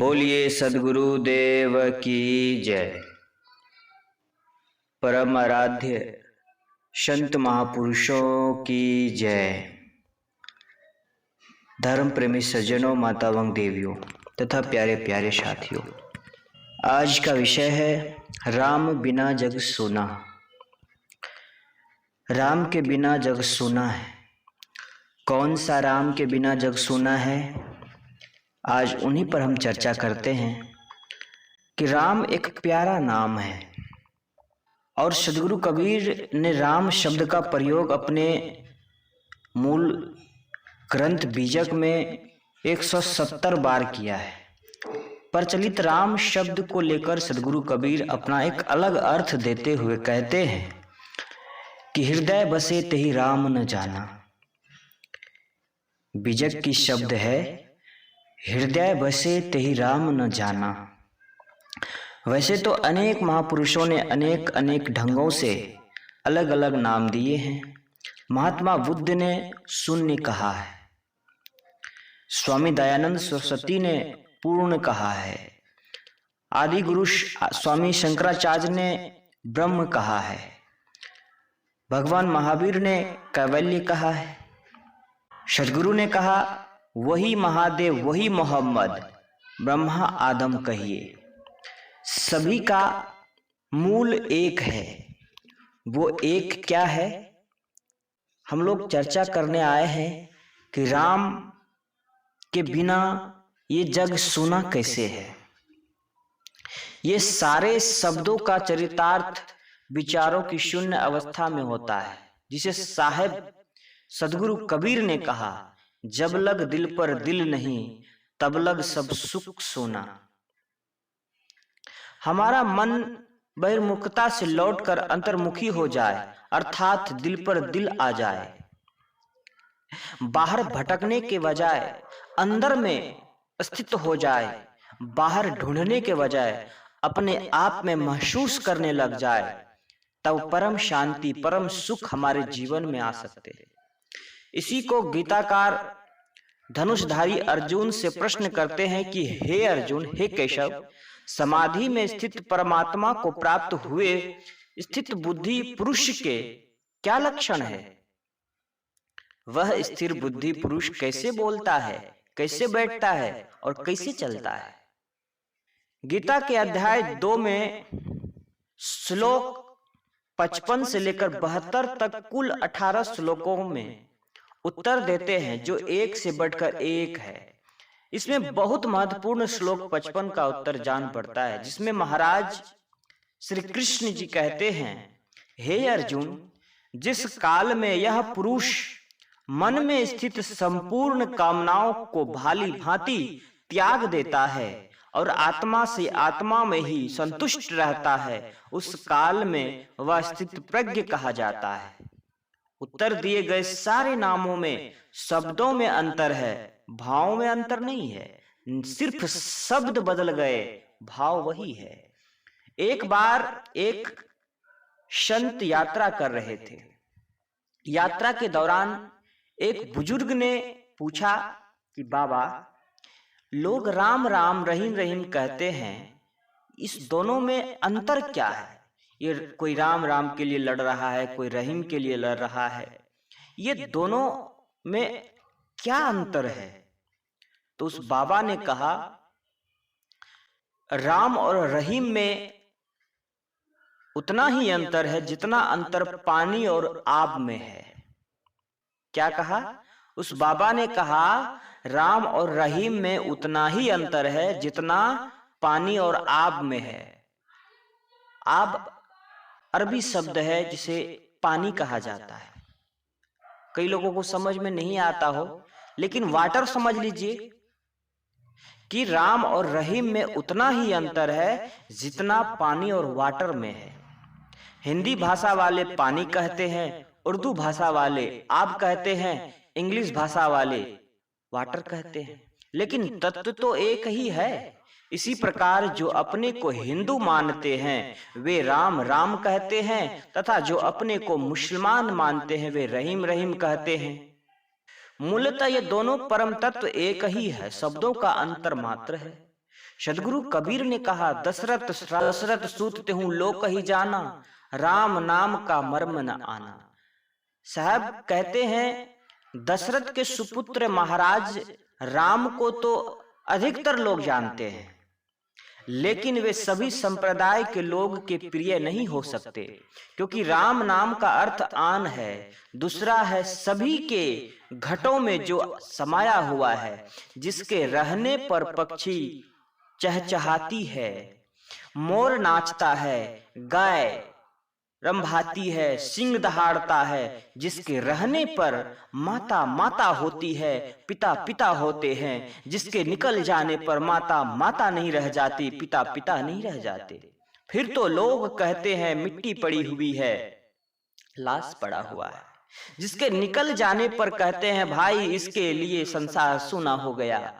बोलिए सद्गुरु देव की जय। परम आराध्य संत महापुरुषों की जय। धर्म प्रेमी सज्जनों, मातावांग देवियों तथा प्यारे प्यारे साथियों, आज का विषय है राम बिना जग सूना। राम के बिना जग सूना है। कौन सा राम के बिना जग सूना है? आज उन्हीं पर हम चर्चा करते हैं कि राम एक प्यारा नाम है और सद्गुरु कबीर ने राम शब्द का प्रयोग अपने मूल ग्रंथ बीजक में 170 बार किया है। प्रचलित राम शब्द को लेकर सद्गुरु कबीर अपना एक अलग अर्थ देते हुए कहते हैं कि हृदय बसे तेहि राम न जाना। बीजक की शब्द है हृदय बसे तेहि राम न जाना। वैसे तो अनेक महापुरुषों ने अनेक अनेक ढंगों से अलग अलग नाम दिए हैं। महात्मा बुद्ध ने शून्य कहा है, स्वामी दयानंद सरस्वती ने पूर्ण कहा है, आदि गुरु स्वामी शंकराचार्य ने ब्रह्म कहा है, भगवान महावीर ने कैवल्य कहा है, सद्गुरु ने कहा वही महादेव वही मोहम्मद, ब्रह्मा आदम कहिए। सभी का मूल एक है। वो एक क्या है? हम लोग चर्चा करने आए हैं कि राम के बिना ये जग सूना कैसे है। ये सारे शब्दों का चरितार्थ विचारों की शून्य अवस्था में होता है, जिसे साहेब सद्गुरु कबीर ने कहा, जब लग दिल पर दिल नहीं तब लग सब सुख सोना। हमारा मन बहिर्मुखता से लौटकर अंतर्मुखी हो जाए, अर्थात दिल पर दिल आ जाए। बाहर भटकने के बजाय अंदर में स्थित हो जाए, बाहर ढूंढने के बजाय अपने आप में महसूस करने लग जाए, तब परम शांति परम सुख हमारे जीवन में आ सकते हैं। इसी को गीताकार धनुषधारी अर्जुन से प्रश्न करते हैं कि हे अर्जुन, हे केशव, समाधि में स्थित परमात्मा को प्राप्त हुए स्थित बुद्धि पुरुष के क्या लक्षण है? वह स्थिर बुद्धि पुरुष कैसे बोलता है, कैसे बैठता है और कैसे चलता है? गीता के अध्याय 2 में श्लोक 55 से लेकर 72 तक कुल 18 श्लोकों में उत्तर देते हैं, जो एक से बढ़कर एक है। इसमें बहुत महत्वपूर्ण श्लोक 55 का उत्तर जान पड़ता है, जिसमें महाराज श्री कृष्ण जी कहते हैं, हे अर्जुन, जिस काल में यह पुरुष मन में स्थित संपूर्ण कामनाओं को भाली भांति त्याग देता है और आत्मा से आत्मा में ही संतुष्ट रहता है, उस काल में वह स्थित प्रज्ञ कहा जाता है। उत्तर दिए गए सारे नामों में शब्दों में अंतर है, भाव में अंतर नहीं है। सिर्फ शब्द बदल गए, भाव वही है। एक बार एक संत यात्रा कर रहे थे। यात्रा के दौरान एक बुजुर्ग ने पूछा कि बाबा, लोग राम राम रहीम रहीम कहते हैं, इस दोनों में अंतर क्या है? ये कोई राम राम के लिए लड़ रहा है, कोई रहीम के लिए लड़ रहा है, ये दोनों में क्या अंतर है? तो उस बाबा ने कहा, राम और रहीम में उतना ही अंतर है जितना अंतर पानी और आग में है। क्या कहा? उस बाबा ने कहा, राम और रहीम में उतना ही अंतर है जितना पानी और आग में है। आग अरबी शब्द है जिसे पानी कहा जाता है। कई लोगों को समझ में नहीं आता हो, लेकिन वाटर समझ लीजिए कि राम और रहीम में उतना ही अंतर है जितना पानी और वाटर में है। हिंदी भाषा वाले पानी कहते हैं, उर्दू भाषा वाले आब कहते हैं, इंग्लिश भाषा वाले वाटर कहते हैं, लेकिन तत्व तो एक ही है। इसी प्रकार जो अपने को हिंदू मानते हैं वे राम राम कहते हैं, तथा जो अपने को मुसलमान मानते हैं वे रहीम रहीम कहते हैं। मूलतः ये दोनों परम तत्व एक ही है, शब्दों का अंतर मात्र है। सदगुरु कबीर ने कहा, दशरथ सूत तेहु लोक ही जाना, राम नाम का मर्म न आना। साहब कहते हैं दशरथ के सुपुत्र महाराज राम को तो अधिकतर लोग जानते हैं, लेकिन वे सभी संप्रदाय के लोग के प्रिय नहीं हो सकते, क्योंकि राम नाम का अर्थ आन है, दूसरा है सभी के घटों में जो समाया हुआ है, जिसके रहने पर पक्षी चहचहाती है, मोर नाचता है, गाय रंभाती है, सिंह दहाड़ता है, जिसके रहने पर माता माता होती है, पिता पिता होते हैं, जिसके निकल जाने पर माता माता नहीं रह जाती, पिता पिता नहीं रह जाते। फिर तो लोग कहते हैं मिट्टी पड़ी हुई है, लाश पड़ा हुआ है, जिसके निकल जाने पर कहते हैं भाई इसके लिए संसार सूना हो गया।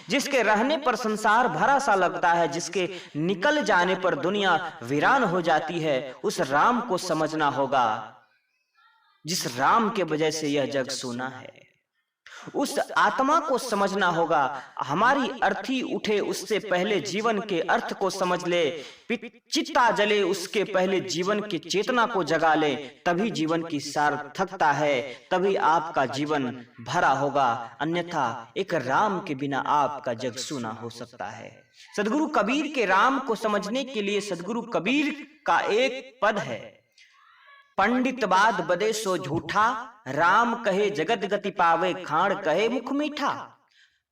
जिसके रहने पर संसार भरा सा लगता है, जिसके निकल जाने पर दुनिया वीरान हो जाती है, उस राम को समझना होगा जिस राम के वजह से यह जग सूना है। उस आत्मा को समझना होगा। हमारी अर्थी उठे उससे पहले जीवन के अर्थ को समझ ले, चित्ता जले उसके पहले जीवन की चेतना को जगा ले, तभी जीवन की सार्थकता है, तभी आपका जीवन भरा होगा। अन्यथा एक राम के बिना आपका जग सूना हो सकता है। सदगुरु कबीर के राम को समझने के लिए सदगुरु कबीर का एक पद है, पंडित बाद बदे सो झूठा, राम कहे जगत गति पावे, खाण कहे मुख मीठा,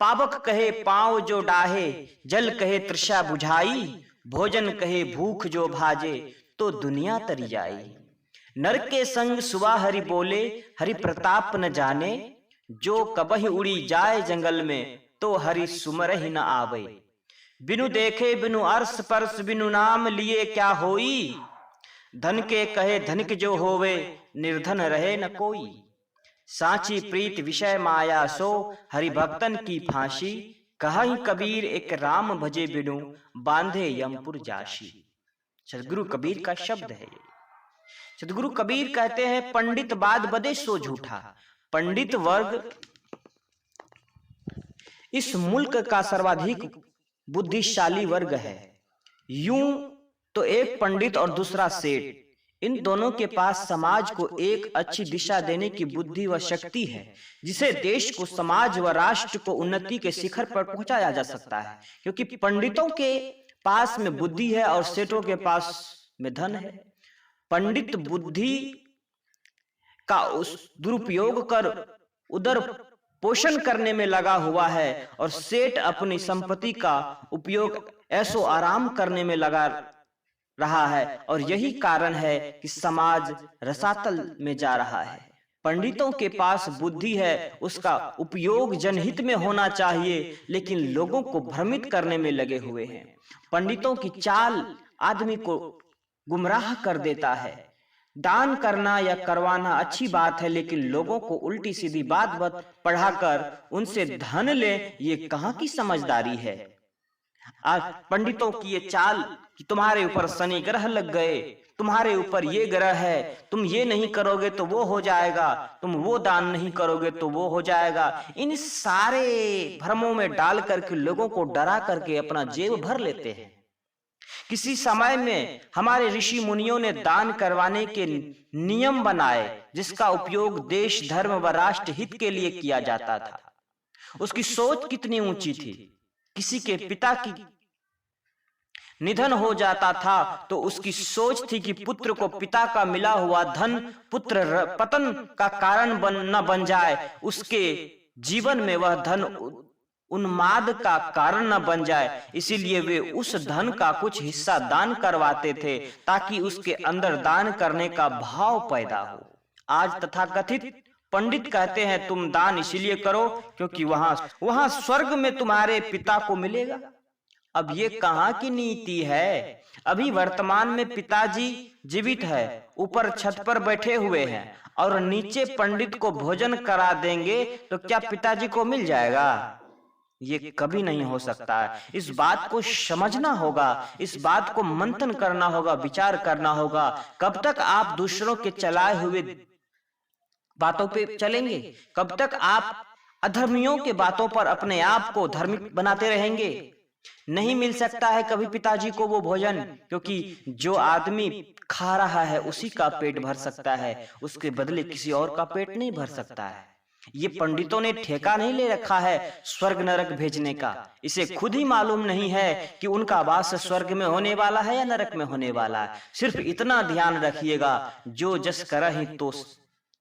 पावक कहे पांव जो डाहे, जल कहे तृषा बुझाई, भोजन कहे भूख जो भाजे, तो दुनिया तरी जाई। नर के संग सुबह हरि बोले, हरि प्रताप न जाने, जो कबहि उड़ी जाए जंगल में, तो हरि सुमर ही न आवे। बिनु देखे बिनु अर्श परस, बिनु नाम लिए क्या होई, धन के कहे धनिक जो होवे, निर्धन रहे न कोई। साची प्रीत विषय माया सो, हरि भक्तन की फांसी, कहीं कबीर एक राम भजे बिनु, बांधे यमपुर जाशी। सदगुरु कबीर का शब्द है ये। सदगुरु कबीर कहते हैं पंडित बाद बदे सो झूठा। पंडित वर्ग इस मुल्क का सर्वाधिक बुद्धिशाली वर्ग है। यूं तो एक पंडित और दूसरा सेठ, इन दोनों के पास समाज को एक अच्छी दिशा देने की बुद्धि व शक्ति है, जिसे देश को, समाज व राष्ट्र को उन्नति के शिखर पर पहुंचाया जा सकता है। क्योंकि पंडितों के पास में बुद्धि है और सेठों के पास में धन है। पंडित बुद्धि का उस दुरुपयोग कर उदर पोषण करने में लगा हुआ है, और सेठ अपनी संपत्ति का उपयोग ऐसो आराम करने में लगा रहा है, और यही कारण है कि समाज रसातल में जा रहा है। पंडितों के पास बुद्धि है, उसका उपयोग जनहित में होना चाहिए, लेकिन लोगों को भ्रमित करने में लगे हुए हैं। पंडितों की चाल आदमी को गुमराह कर देता है। दान करना या करवाना अच्छी बात है, लेकिन लोगों को उल्टी सीधी बात पढ़ाकर उनसे धन ले, ये कहाँ की समझदारी है। आज पंडितों की ये चाल कि तुम्हारे ऊपर शनि ग्रह लग गए, तुम्हारे ऊपर ये ग्रह है, तुम ये नहीं करोगे तो वो हो जाएगा, तुम वो दान नहीं करोगे तो वो हो जाएगा, इन सारे भ्रमों में डाल करके लोगों को डरा करके अपना जेब भर लेते हैं। किसी समय में हमारे ऋषि मुनियों ने दान करवाने के नियम बनाए, जिसका उपयोग देश, धर्म व राष्ट्र हित के लिए किया जाता था। उसकी सोच कितनी ऊंची थी। किसी के पिता की निधन हो जाता था तो उसकी सोच थी कि पुत्र को पिता का मिला हुआ धन पुत्र पतन का कारण न बन जाए, उसके जीवन में वह धन उन्माद का कारण न बन जाए। इसीलिए वे उस धन का कुछ हिस्सा दान करवाते थे, ताकि उसके अंदर दान करने का भाव पैदा हो। आज तथाकथित पंडित कहते हैं तुम दान इसलिए करो क्योंकि वहां स्वर्ग में तुम्हारे पिता को मिलेगा। अब ये कहाँ की नीति है। अभी वर्तमान में पिताजी जीवित है, ऊपर छत पर बैठे हुए हैं, और नीचे पंडित को भोजन करा देंगे तो क्या पिताजी को मिल जाएगा? ये कभी नहीं हो सकता है। इस बात को समझना होगा, इस बात को मंथन करना होगा, विचार करना होगा। कब तक आप दूसरों के चलाए हुए बातों पे चलेंगे? कब तक आप अधर्मियों के बातों पर अपने आप को धार्मिक बनाते रहेंगे? नहीं मिल सकता है कभी पिताजी को वो भोजन, क्योंकि जो आदमी खा रहा है उसी का पेट भर सकता है, उसके बदले किसी और का पेट नहीं भर सकता है। ये पंडितों ने ठेका नहीं ले रखा है स्वर्ग नरक भेजने का, इसे खुद ही मालूम नहीं है कि उनका वास स्वर्ग में होने वाला है या नरक में होने वाला है। सिर्फ इतना ध्यान रखिएगा, जो जस करहि तो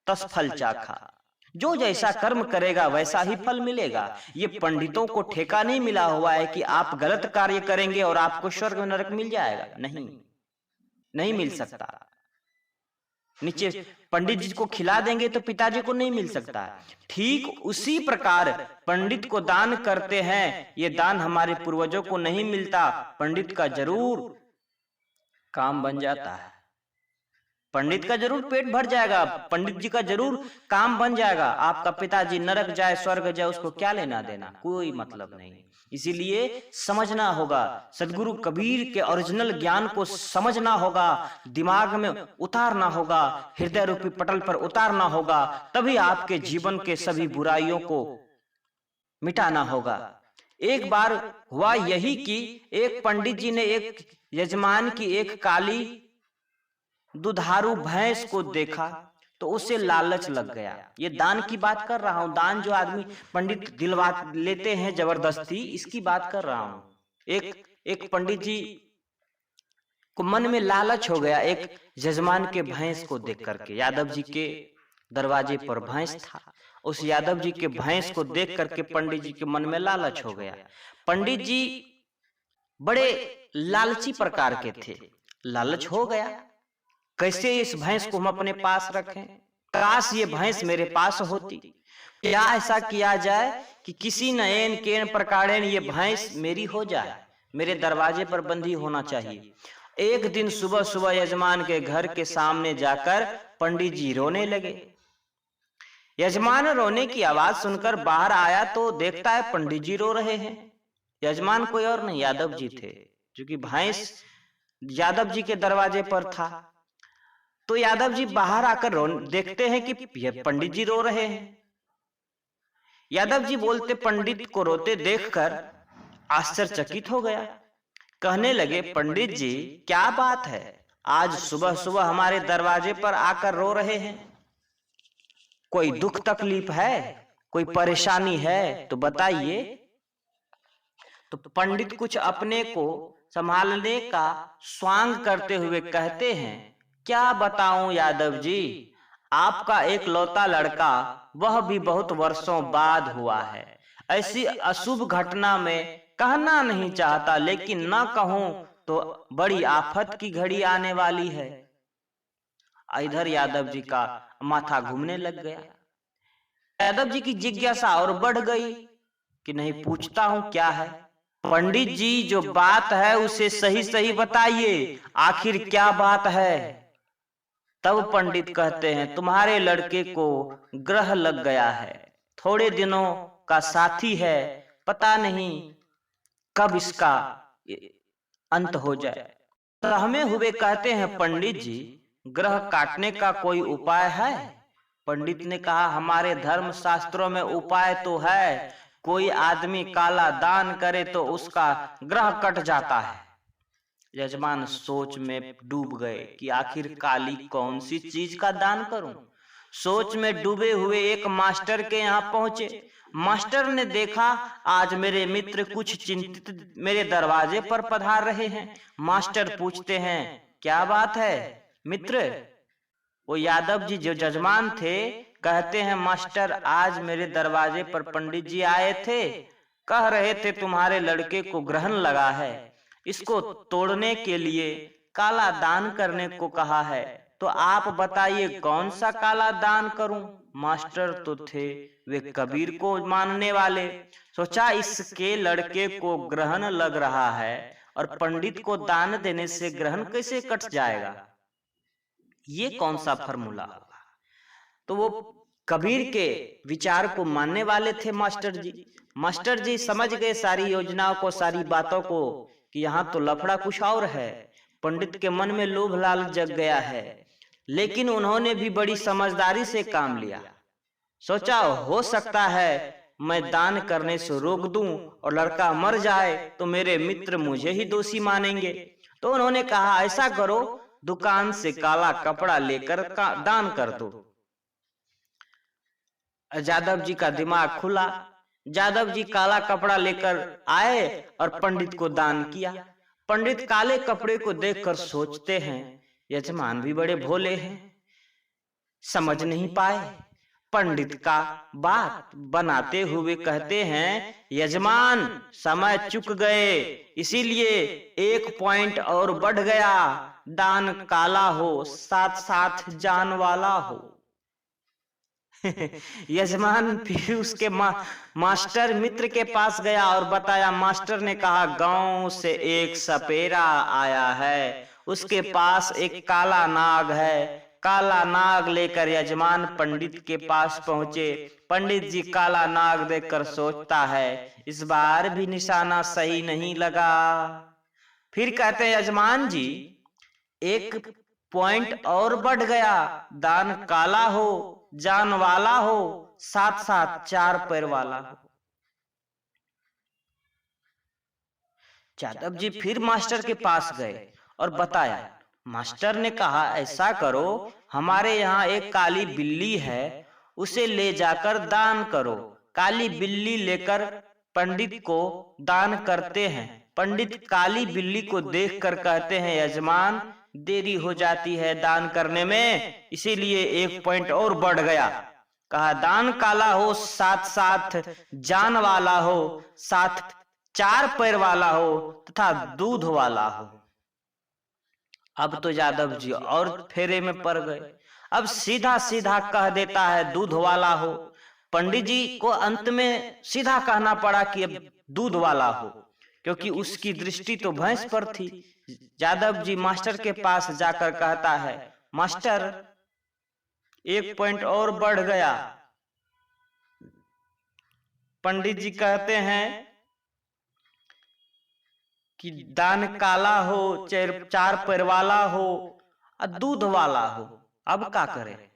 तस फल चाखा, जो जैसा कर्म करेगा वैसा ही फल मिलेगा। ये पंडितों को ठेका नहीं मिला हुआ है कि आप गलत कार्य करेंगे और आपको स्वर्ग नरक मिल जाएगा, नहीं, नहीं मिल सकता। नीचे पंडित जी को खिला देंगे तो पिताजी को नहीं मिल सकता। ठीक उसी प्रकार पंडित को दान करते हैं, ये दान हमारे पूर्वजों को नहीं मिलता, पंडित का जरूर काम बन जाता है, पंडित का जरूर पेट भर जाएगा, पंडित जी का जरूर काम बन जाएगा। आपका पिताजी नरक जाए स्वर्ग जाए उसको क्या लेना देना, कोई मतलब नहीं। इसीलिए समझना होगा, सदगुरु कबीर के ओरिजिनल ज्ञान को समझना होगा, दिमाग में उतारना होगा, हृदय रूपी पटल पर उतारना होगा, तभी आपके जीवन के सभी बुराइयों को मिटाना होगा। एक बार हुआ यही कि एक पंडित जी ने एक यजमान की एक काली दुधारू भैंस को देखा तो उसे लालच लग गया। ये दान की बात कर रहा हूं, दान जो आदमी पंडित दिलवा लेते हैं जबरदस्ती, इसकी बात कर रहा हूं। एक पंडित जी को मन में लालच हो गया एक यजमान के भैंस को देख करके। यादव जी के दरवाजे पर भैंस था, उस यादव जी के भैंस को देख करके पंडित जी के मन में लालच हो गया। पंडित जी बड़े लालची प्रकार के थे, लालच हो गया, कैसे इस भैंस को हम अपने पास रखें, काश ये भैंस मेरे पास होती, क्या ऐसा किया जाए कि किसी न एन केन प्रकारेण ये भैंस मेरी हो जाए, मेरे दरवाजे पर बंधी होना चाहिए। एक दिन सुबह सुबह यजमान के घर के सामने जाकर पंडित जी रोने लगे। यजमान रोने की आवाज सुनकर बाहर आया तो देखता है पंडित जी रो रहे हैं। यजमान कोई और नहीं, यादव जी थे, क्योंकि भैंस यादव जी के दरवाजे पर था। तो यादव जी बाहर आकर देखते हैं कि ये पंडित जी रो रहे हैं। यादव जी बोलते, पंडित को रोते देखकर आश्चर्यचकित हो गया। कहने लगे, पंडित जी क्या बात है, आज सुबह सुबह हमारे दरवाजे पर आकर रो रहे हैं, कोई दुख तकलीफ है, कोई परेशानी है तो बताइए। तो पंडित कुछ अपने को संभालने का स्वांग करते हुए कहते हैं, क्या बताऊं यादव जी, आपका एक लौता लड़का, वह भी बहुत वर्षों बाद हुआ है। ऐसी अशुभ घटना में कहना नहीं चाहता, लेकिन न कहूं तो बड़ी आफत की घड़ी आने वाली है। इधर यादव जी का माथा घूमने लग गया। यादव जी की जिज्ञासा और बढ़ गई कि नहीं, पूछता हूं क्या है। पंडित जी जो बात है उसे सही सही बताइए, आखिर क्या बात है। तब पंडित कहते हैं, तुम्हारे लड़के को ग्रह लग गया है, थोड़े दिनों का साथी है, पता नहीं कब इसका अंत हो जाए। रहमे हुए कहते हैं, पंडित जी ग्रह काटने का कोई उपाय है। पंडित ने कहा, हमारे धर्म शास्त्रों में उपाय तो है, कोई आदमी काला दान करे तो उसका ग्रह कट जाता है। यजमान सोच में डूब गए कि आखिर काली कौन सी चीज का दान करूं। सोच में डूबे हुए एक मास्टर के यहाँ पहुंचे। मास्टर ने देखा आज मेरे मित्र कुछ चिंतित मेरे दरवाजे पर पधार रहे हैं। मास्टर पूछते हैं, क्या बात है मित्र। वो यादव जी जो जजमान थे कहते हैं, मास्टर आज मेरे दरवाजे पर पंडित जी आए थे, कह रहे थे तुम्हारे लड़के को ग्रहण लगा है, इसको तोड़ने के लिए काला दान करने को कहा है, तो आप बताइए कौन सा काला दान करूं। मास्टर तो थे वे कबीर को मानने वाले। सोचा इसके लड़के को ग्रहण लग रहा है और पंडित को दान देने से ग्रहण कैसे कट जाएगा, ये कौन सा फॉर्मूला होगा। तो वो कबीर के विचार को मानने वाले थे मास्टर जी। मास्टर जी समझ गए सारी योजनाओं को, सारी बातों को, कि यहाँ तो लफड़ा कुछ और है। पंडित के मन में लोभ लालच जग गया है, लेकिन उन्होंने भी बड़ी समझदारी से काम लिया। सोचा हो सकता है मैं दान करने से रोक दूं और लड़का मर जाए तो मेरे मित्र मुझे ही दोषी मानेंगे। तो उन्होंने कहा, ऐसा करो, दुकान से काला कपड़ा लेकर दान कर दो। जादव जी का दिमाग खुला। जादव जी काला कपड़ा लेकर आए और पंडित को दान किया। पंडित काले कपड़े को देखकर सोचते हैं, यजमान भी बड़े भोले हैं, समझ नहीं पाए। पंडित का बात बनाते हुए कहते हैं, यजमान समय चुक गए, इसीलिए 1 पॉइंट और बढ़ गया। दान काला हो, साथ साथ जान वाला हो। यजमान फिर उसके मास्टर मित्र के पास गया और बताया। मास्टर ने कहा, गांव से एक सपेरा आया है, उसके पास एक काला नाग है। काला नाग लेकर यजमान पंडित के पास पहुंचे। पंडित जी काला नाग देखकर सोचता है, इस बार भी निशाना सही नहीं लगा। फिर कहते हैं, यजमान जी 1 पॉइंट और बढ़ गया। दान काला हो, जान वाला हो, साथ साथ 4 पैर वाला हो। जादव जी फिर मास्टर के पास गए और बताया। मास्टर ने कहा, ऐसा करो, हमारे यहाँ एक काली बिल्ली है, उसे ले जाकर दान करो। काली बिल्ली लेकर पंडित को दान करते हैं। पंडित काली बिल्ली को देखकर कहते हैं, यजमान देरी हो जाती है दान करने में, इसीलिए 1 पॉइंट और बढ़ गया। कहा, दान काला हो, साथ साथ जान वाला हो, साथ 4 पैर वाला हो तथा दूध वाला हो। अब तो जादव जी और फेरे में पड़ गए। अब सीधा सीधा कह देता है दूध वाला हो। पंडित जी को अंत में सीधा कहना पड़ा कि अब दूध वाला हो, क्योंकि उसकी दृष्टि तो भैंस पर थी। जादव जी मास्टर के पास जाकर कहता है, मास्टर 1 पॉइंट और बढ़ गया। पंडित जी कहते हैं कि दान काला हो, 4 पैर वाला हो और दूध वाला हो, अब क्या करें।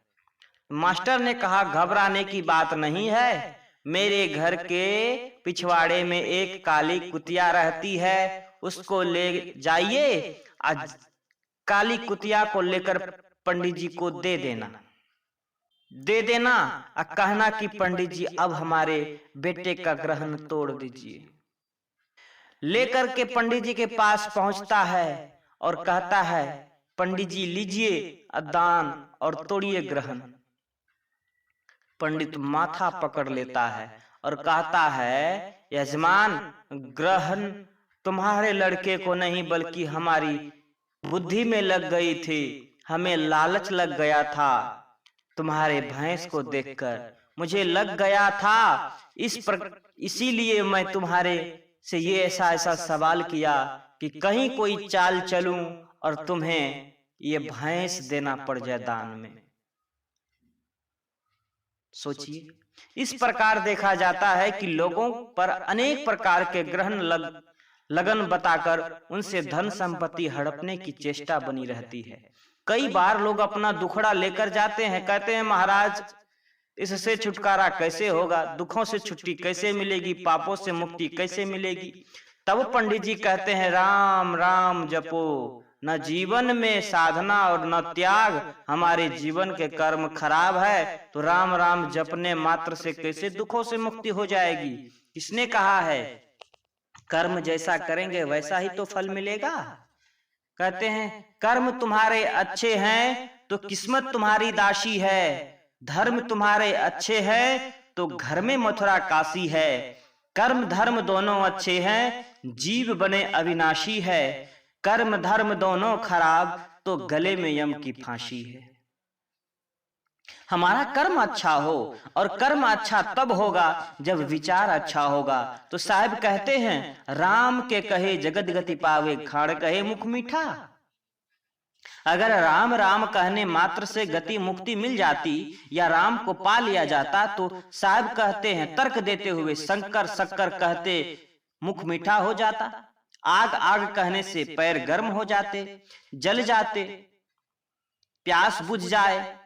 मास्टर ने कहा, घबराने की बात नहीं है, मेरे घर के पिछवाड़े में एक काली कुतिया रहती है, उसको ले जाइए, आज काली कुतिया को लेकर पंडित जी को दे देना और कहना कि पंडित जी अब हमारे बेटे का ग्रहण तोड़ दीजिए। लेकर के पंडित जी के पास पहुंचता है और कहता है, पंडित जी लीजिए दान और तोड़िए ग्रहण। पंडित माथा पकड़ लेता है और कहता है, यजमान ग्रहण तुम्हारे लड़के को नहीं बल्कि हमारी बुद्धि में लग गई थी, हमें लालच लग गया था, तुम्हारे भैंस को देखकर मुझे लग गया था, इसीलिए मैं तुम्हारे से ये ऐसा सवाल किया कि कहीं कोई चाल चलूं और तुम्हें ये भैंस देना पड़ जाए दान में। सोचिए, इस प्रकार देखा जाता है कि लोगों पर अनेक प्रकार के ग्रहण लगन बताकर उनसे धन संपत्ति हड़पने की चेष्टा बनी रहती है। कई बार लोग अपना दुखड़ा लेकर जाते हैं, कहते हैं, महाराज इससे छुटकारा कैसे होगा, दुखों से छुट्टी कैसे मिलेगी, पापों से मुक्ति कैसे मिलेगी। तब पंडित जी कहते हैं, राम राम जपो, न जीवन में साधना और न त्याग, हमारे जीवन के कर्म खराब है, तो राम राम जपने मात्र से कैसे दुखों से मुक्ति हो जाएगी। किसने कहा है, कर्म जैसा करेंगे वैसा ही तो फल मिलेगा। कहते हैं, कर्म तुम्हारे अच्छे हैं तो किस्मत तुम्हारी दासी है, धर्म तुम्हारे अच्छे हैं तो घर में मथुरा काशी है, कर्म धर्म दोनों अच्छे हैं, जीव बने अविनाशी है, कर्म धर्म दोनों खराब तो गले में यम की फांसी है। हमारा कर्म अच्छा हो, और कर्म अच्छा तब होगा जब विचार अच्छा होगा। तो साहब कहते हैं, राम के कहे जगत गति पावे, खाड़ कहे मुख मीठा। अगर राम राम कहने मात्र से गति मुक्ति मिल जाती या राम को पा लिया जाता, तो साहब कहते हैं, तर्क देते हुए, शंकर शक्कर कहते मुख मीठा हो जाता, आग आग कहने से पैर गर्म हो जाते, जल जाते, प्यास बुझ जाए,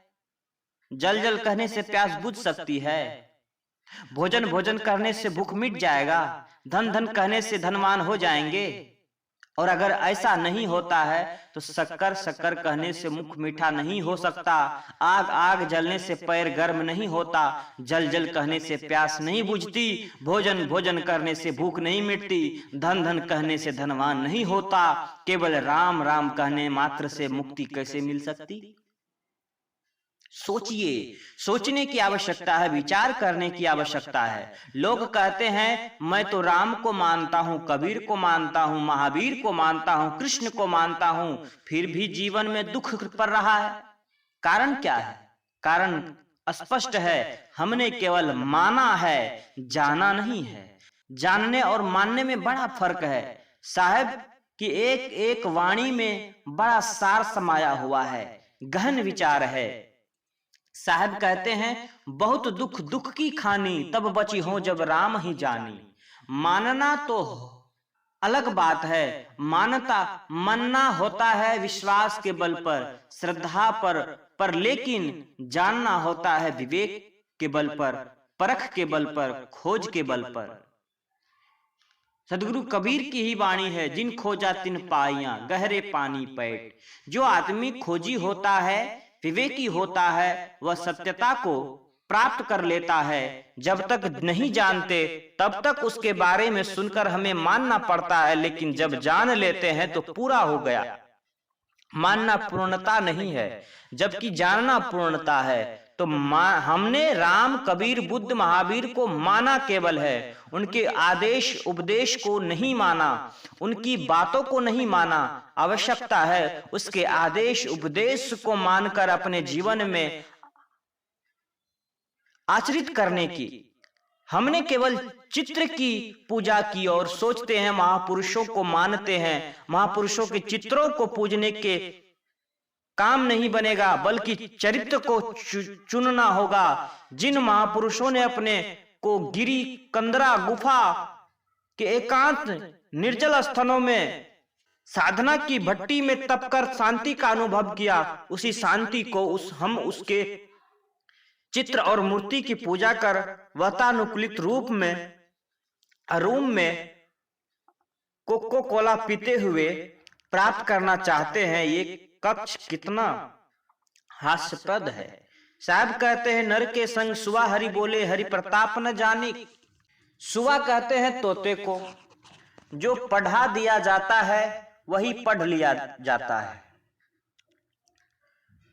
जल जल कहने से प्यास बुझ सकती है। भोजन भोजन करने से भूख मिट जाएगा, धन धन कहने से धनवान हो जाएंगे। और अगर ऐसा नहीं होता है तो शक्कर शक्कर कहने से मुख मीठा नहीं हो सकता, आग आग जलने से पैर गर्म नहीं होता, जल जल कहने से प्यास नहीं बुझती, भोजन भोजन करने से भूख नहीं मिटती, धन धन कहने से धनवान नहीं होता, केवल राम राम कहने मात्र से मुक्ति कैसे मिल सकती। सोचिए, सोचने की आवश्यकता है, विचार करने की आवश्यकता है। लोग कहते हैं मैं तो राम को मानता हूं, कबीर को मानता हूं, महावीर को मानता हूं, कृष्ण को मानता हूं, फिर भी जीवन में दुख पड़ रहा है। कारण क्या है? कारण स्पष्ट है, हमने केवल माना है, जाना नहीं है। जानने और मानने में बड़ा फर्क है। साहब की एक एक वाणी में बड़ा सार समाया हुआ है, गहन विचार है। साहब कहते हैं बहुत दुख दुख की खानी, तब बची हो जब राम ही जानी। मानना तो अलग बात है, मानना होता है विश्वास के बल पर, श्रद्धा पर लेकिन जानना होता है विवेक के बल पर, परख के बल पर, खोज के बल पर। सदगुरु कबीर की ही वाणी है, जिन खोजा तिन पाइयां गहरे पानी पैठ। जो आदमी खोजी होता है, विवेकी होता है, वह सत्यता को प्राप्त कर लेता है। जब तक नहीं जानते तब तक उसके बारे में सुनकर हमें मानना पड़ता है, लेकिन जब जान लेते हैं तो पूरा हो गया। मानना पूर्णता नहीं है, जबकि जानना पूर्णता है। तो हमने राम कबीर बुद्ध महावीर को माना केवल है, उनके आदेश उपदेश को नहीं माना, उनकी बातों को नहीं माना। आवश्यकता है उसके आदेश उपदेश को मानकर अपने जीवन में आचरित करने की। हमने केवल चित्र की पूजा की और सोचते हैं महापुरुषों को मानते हैं। महापुरुषों के चित्रों को पूजने के काम नहीं बनेगा, बल्कि चरित्र को चुनना होगा। जिन महापुरुषों ने अपने को गिरी कंदरा गुफा के एकांत निर्जल स्थानों में साधना की भट्टी में तपकर शांति का अनुभव किया, उसी शांति को हम उसके चित्र और मूर्ति की पूजा कर वातानुकूलित रूम में कोको कोला पीते हुए प्राप्त करना चाहते हैं। ये कक्ष कितना हास्यप्रद है। साहब कहते हैं नर के संग सुआ हरि बोले, हरि प्रताप न जाने। सुआ कहते हैं तोते को, जो पढ़ा दिया जाता है वही पढ़ लिया जाता है।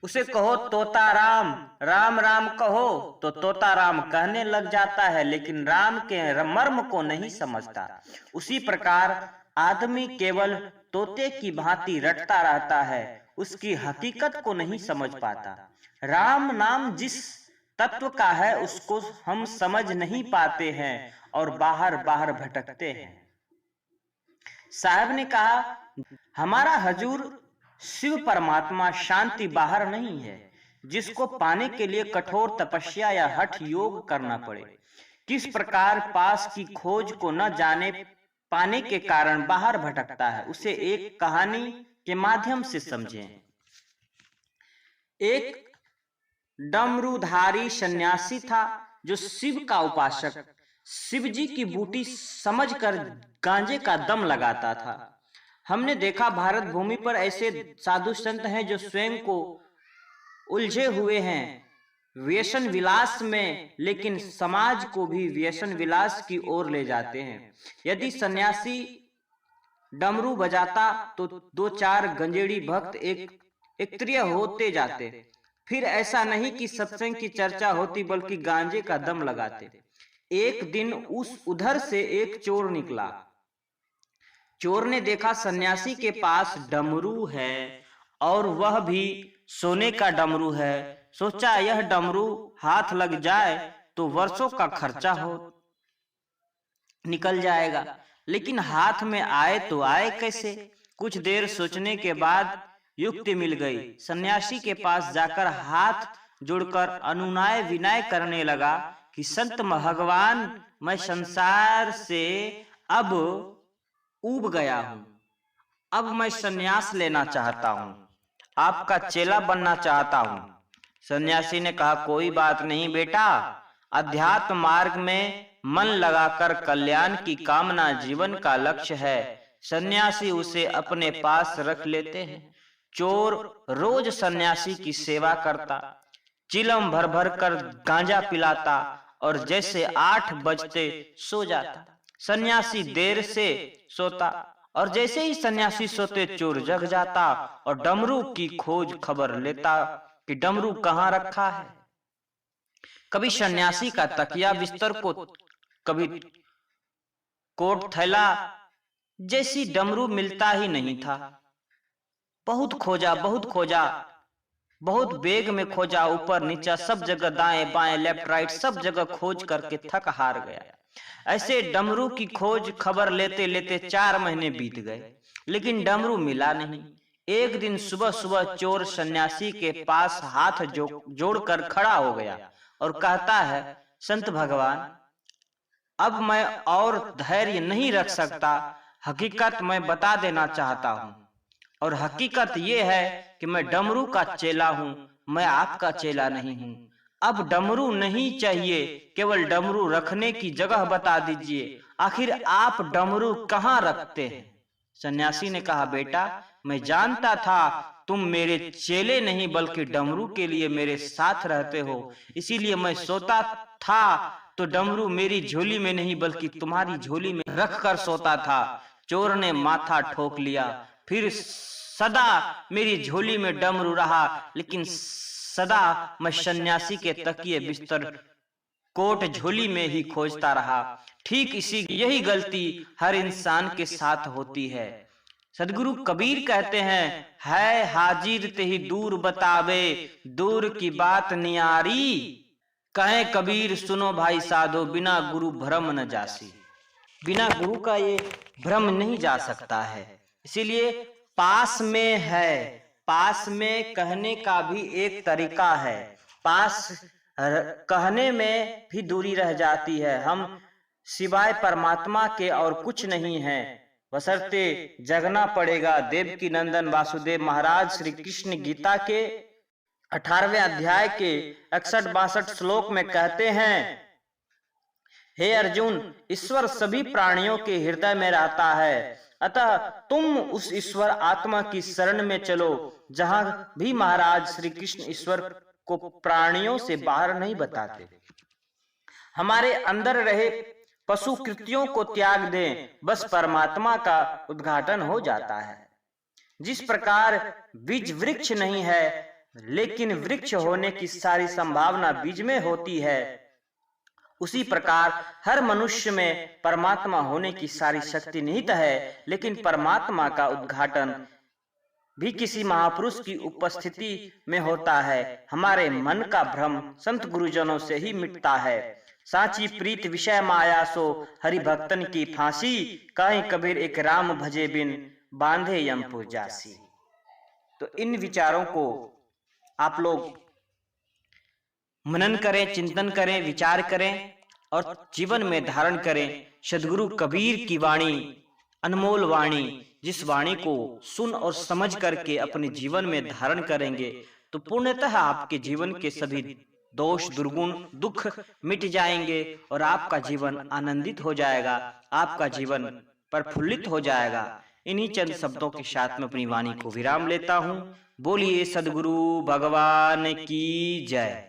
उसे कहो तोता राम राम राम कहो तो तोता राम कहने लग जाता है, लेकिन राम के मर्म को नहीं समझता। उसी प्रकार आदमी केवल तोते की भांति रटता रहता है, उसकी हकीकत को नहीं समझ पाता। राम नाम जिस तत्व का है उसको हम समझ नहीं पाते हैं और बाहर बाहर भटकते हैं। साहब ने कहा हमारा हजूर शिव परमात्मा शांति बाहर नहीं है, जिसको पाने के लिए कठोर तपस्या या हठ योग करना पड़े। किस प्रकार पास की खोज को न जाने पाने के कारण बाहर भटकता है, उसे एक कहानी के माध्यम से समझें। एक डमरूधारी सन्यासी था जो शिव का उपासक, शिव जी की बूटी समझकर गांजे का दम लगाता था। हमने देखा भारत भूमि पर ऐसे साधु संत हैं जो स्वयं को उलझे हुए हैं व्यसन विलास में, लेकिन समाज को भी व्यसन विलास की ओर ले जाते हैं। यदि सन्यासी डमरू बजाता तो दो चार गंजेड़ी भक्त एकत्रित होते जाते। फिर ऐसा नहीं कि सत्संग की चर्चा होती, बल्कि गांजे का दम लगाते। एक दिन उधर से एक चोर निकला। चोर ने देखा सन्यासी के पास डमरू है और वह भी सोने का डमरू है। सोचा यह डमरू हाथ लग जाए तो वर्षों का खर्चा निकल जाएगा, लेकिन हाथ में आए तो आए कैसे। कुछ देर सोचने के बाद युक्ति मिल गई। सन्यासी के पास जाकर हाथ जोड़कर अनुनय विनय करने लगा कि संत भगवान, मैं संसार से अब ऊब गया हूं, अब मैं सन्यास लेना चाहता हूं, आपका चेला बनना चाहता हूं। सन्यासी ने कहा कोई बात नहीं बेटा, अध्यात्म मार्ग में मन लगाकर कल्याण की कामना जीवन का लक्ष्य है। सन्यासी उसे अपने पास रख लेते हैं। चोर रोज सन्यासी की सेवा करता, चिलम भर भर कर गांजा पिलाता और जैसे 8 बजते सो जाता। सन्यासी देर से सोता और जैसे ही सन्यासी सोते चोर जग जाता और डमरू की खोज खबर लेता कि डमरू कहाँ रखा है। कभी सन्यासी का तकिया बिस्तर को, कभी कोट थैला, जैसी डमरू मिलता ही नहीं था। बहुत खोजा, बहुत बेग में खोजा, ऊपर नीचा सब जगह, दाएं बाएं लेफ्ट राइट सब जगह खोज करके थक हार गया। ऐसे डमरू की खोज खबर लेते लेते 4 महीने बीत गए, लेकिन डमरू मिला नहीं। एक दिन सुबह सुबह चोर सन्यासी के पास हाथ जोड़कर खड़ा हो गया और कहता है, संत भगवान, अब मैं और धैर्य नहीं रख सकता। हकीकत मैं बता देना चाहता हूँ, और हकीकत ये है कि मैं डमरू का चेला हूँ, मैं आपका चेला नहीं हूँ। अब डमरू नहीं चाहिए, केवल डमरू रखने की जगह बता दीजिए। आखिर आप डमरू कहाँ रखते हैं? सन्यासी ने कहा, बेटा, मैं जानता था तुम मेरे चेले नहीं बल्कि डमरू के लिए मेरे साथ रहते हो, इसीलिए मैं सोता था तो डमरू मेरी झोली में नहीं बल्कि तुम्हारी झोली में रख कर सोता था। चोर ने माथा ठोक लिया, फिर सदा मेरी झोली में डमरू रहा, लेकिन सदा मैं सन्यासी के तकिए बिस्तर कोट झोली में ही खोजता रहा। ठीक यही गलती हर इंसान के साथ होती है। सदगुरु कबीर कहते हैं, है हाजिर ते ही दूर बतावे, दूर की बात नियारी। कहे कबीर सुनो भाई साधो, बिना गुरु भ्रम न जासी। बिना गुरु का ये भ्रम नहीं जा सकता है। इसीलिए पास में है, पास में कहने का भी एक तरीका है। पास कहने में भी दूरी रह जाती है। हम सिवाय परमात्मा के और कुछ नहीं है, बशर्ते जगना पड़ेगा। देवकी नंदन वासुदेव महाराज श्री कृष्ण गीता के 18वें अध्याय के 61-62 श्लोक में कहते हैं, हे अर्जुन, ईश्वर सभी प्राणियों के हृदय में रहता है, अतः तुम उस ईश्वर आत्मा की शरण में चलो। जहां भी महाराज श्री कृष्ण ईश्वर को प्राणियों से बाहर नहीं बताते। हमारे अंदर रहे पशु कृत्यों को त्याग दें, बस परमात्मा का उद्घाटन हो जाता है। जिस प्रकार बीज वृक्ष नहीं है, लेकिन वृक्ष होने की सारी संभावना बीज में होती है, उसी प्रकार हर मनुष्य में परमात्मा होने की सारी शक्ति निहित है, लेकिन परमात्मा का उद्घाटन भी किसी महापुरुष की उपस्थिति में होता है। हमारे मन का भ्रम संत गुरुजनों से ही मिटता है। साची प्रीत विषय माया सो, हरि भक्तन की फांसी। कहीं कबीर एक राम भजे बिन, बांधे यमपुर जासी। तो इन विचारों को आप लोग मनन करें, चिंतन करें, विचार करें और जीवन में धारण करें। सदगुरु कबीर की वाणी, अनमोल वाणी, जिस वाणी को सुन और समझ करके अपने जीवन में धारण करेंगे तो पूर्णतः आपके जीवन के सभी दोष, दुर्गुण, दुख मिट जाएंगे और आपका जीवन आनंदित हो जाएगा, आपका जीवन प्रफुल्लित हो जाएगा। इन्हीं चंद शब्दों के साथ में अपनी वाणी को विराम लेता हूँ। बोलिए सदगुरु भगवान की जय।